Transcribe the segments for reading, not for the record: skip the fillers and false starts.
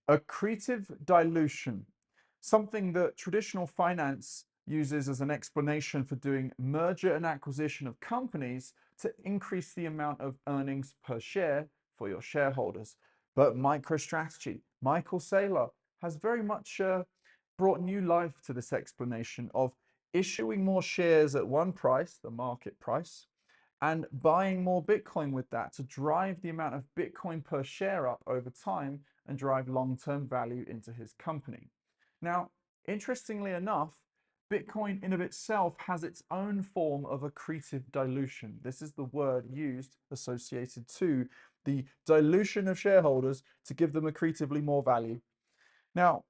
Accretive dilution, something that traditional finance uses as an explanation for doing merger and acquisition of companies to increase the amount of earnings per share for your shareholders. But MicroStrategy, Michael Saylor, has very much brought new life to this explanation of issuing more shares at one price, the market price, and buying more Bitcoin with that to drive the amount of Bitcoin per share up over time and drive long-term value into his company. Now, interestingly enough, Bitcoin in of itself has its own form of accretive dilution. This is the word used associated to the dilution of shareholders to give them accretively more value. Now,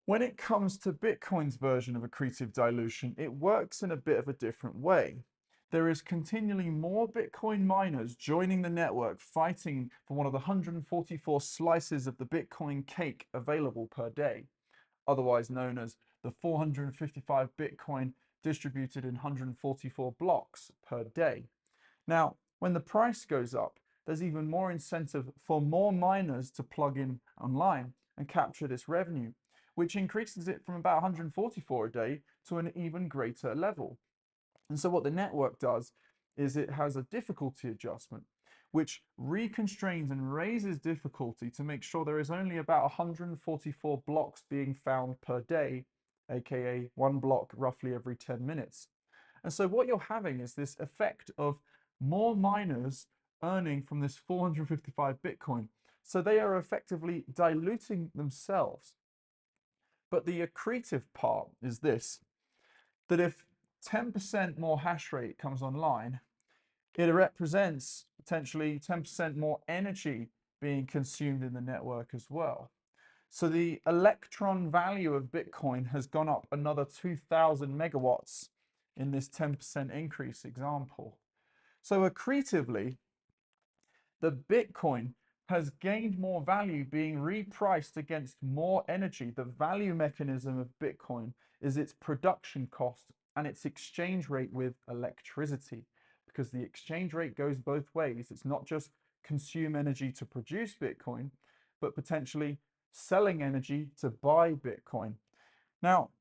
when it comes to Bitcoin's version of accretive dilution, it works in a bit of a different way. There is continually more Bitcoin miners joining the network, fighting for one of the 144 slices of the Bitcoin cake available per day, otherwise known as the 455 Bitcoin distributed in 144 blocks per day. Now, when the price goes up, there's even more incentive for more miners to plug in online and capture this revenue, which increases it from about 144 a day to an even greater level. And so what the network does is it has a difficulty adjustment, which reconstrains and raises difficulty to make sure there is only about 144 blocks being found per day, aka one block roughly every 10 minutes. And so what you're having is this effect of more miners earning from this 455 Bitcoin. So they are effectively diluting themselves. But the accretive part is this, that if 10% more hash rate comes online, it represents potentially 10% more energy being consumed in the network as well. So the electron value of Bitcoin has gone up another 2,000 megawatts in this 10% increase example. So accretively, the Bitcoin has gained more value being repriced against more energy. The value mechanism of Bitcoin is its production cost and its exchange rate with electricity, because the exchange rate goes both ways. It's not just consume energy to produce Bitcoin, but potentially selling energy to buy Bitcoin. Now,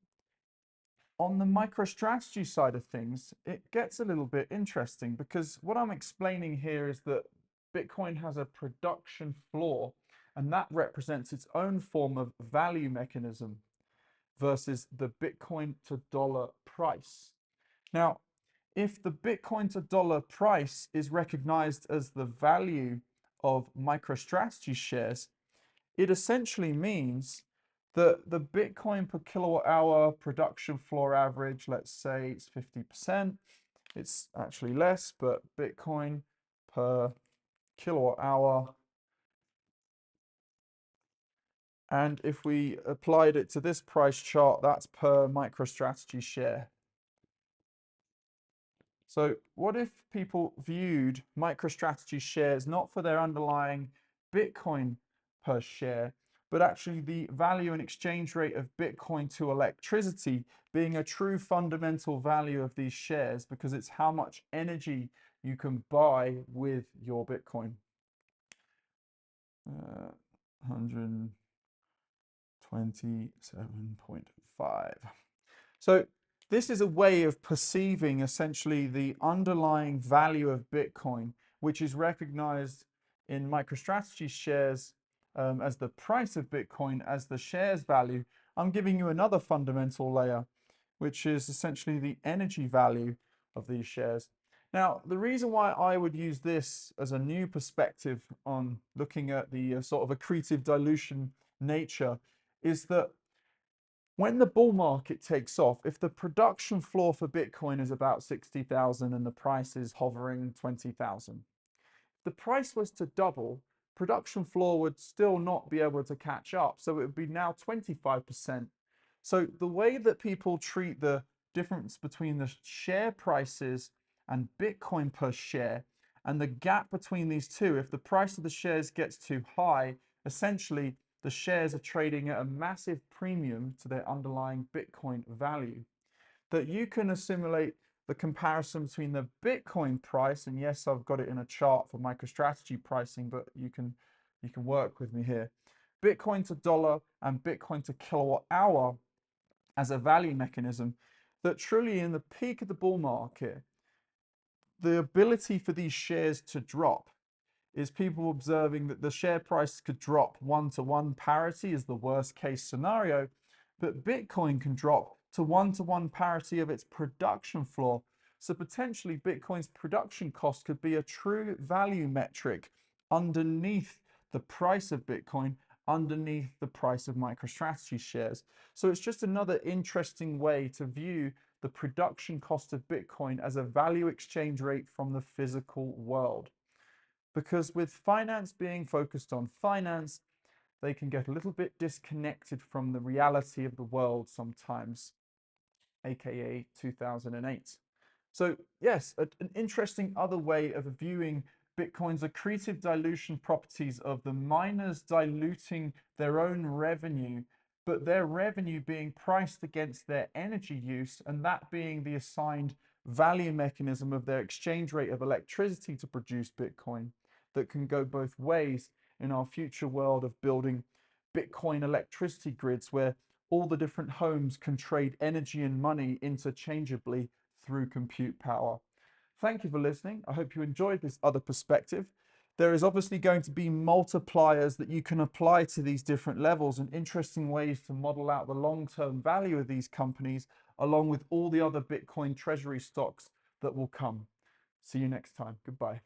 on the MicroStrategy side of things, it gets a little bit interesting because what I'm explaining here is that Bitcoin has a production floor, and that represents its own form of value mechanism versus the Bitcoin to dollar price. Now, if the Bitcoin to dollar price is recognized as the value of MicroStrategy shares, it essentially means that the Bitcoin per kilowatt hour production floor average, let's say it's 50%, it's actually less, but Bitcoin per kilowatt hour. And if we applied it to this price chart, that's per MicroStrategy share. So what if people viewed MicroStrategy shares not for their underlying Bitcoin per share, but actually the value and exchange rate of Bitcoin to electricity being a true fundamental value of these shares, because it's how much energy you can buy with your Bitcoin. 127.5. So this is a way of perceiving essentially the underlying value of Bitcoin, which is recognized in MicroStrategy shares as the price of Bitcoin as the shares value. I'm giving you another fundamental layer, which is essentially the energy value of these shares. Now, the reason why I would use this as a new perspective on looking at the sort of accretive dilution nature is that when the bull market takes off, if the production floor for Bitcoin is about 60,000 and the price is hovering 20,000, if the price was to double, production floor would still not be able to catch up. So it would be now 25%. So the way that people treat the difference between the share prices and Bitcoin per share and the gap between these two, if the price of the shares gets too high, essentially the shares are trading at a massive premium to their underlying Bitcoin value. That you can assimilate the comparison between the Bitcoin price, and yes, I've got it in a chart for MicroStrategy pricing, but you can work with me here, Bitcoin to dollar and Bitcoin to kilowatt hour as a value mechanism, that truly in the peak of the bull market, the ability for these shares to drop is people observing that the share price could drop 1-to-1 parity is the worst case scenario, but Bitcoin can drop to 1-to-1 parity of its production floor. So potentially Bitcoin's production cost could be a true value metric underneath the price of Bitcoin, underneath the price of MicroStrategy shares. So it's just another interesting way to view the production cost of Bitcoin as a value exchange rate from the physical world. Because with finance being focused on finance, they can get a little bit disconnected from the reality of the world sometimes, aka 2008. So yes, an interesting other way of viewing Bitcoin's accretive dilution properties of the miners diluting their own revenue, but their revenue being priced against their energy use, and that being the assigned value mechanism of their exchange rate of electricity to produce Bitcoin, that can go both ways in our future world of building Bitcoin electricity grids where all the different homes can trade energy and money interchangeably through compute power. Thank you for listening. I hope you enjoyed this other perspective. There is obviously going to be multipliers that you can apply to these different levels and interesting ways to model out the long-term value of these companies, along with all the other Bitcoin treasury stocks that will come. See you next time. Goodbye.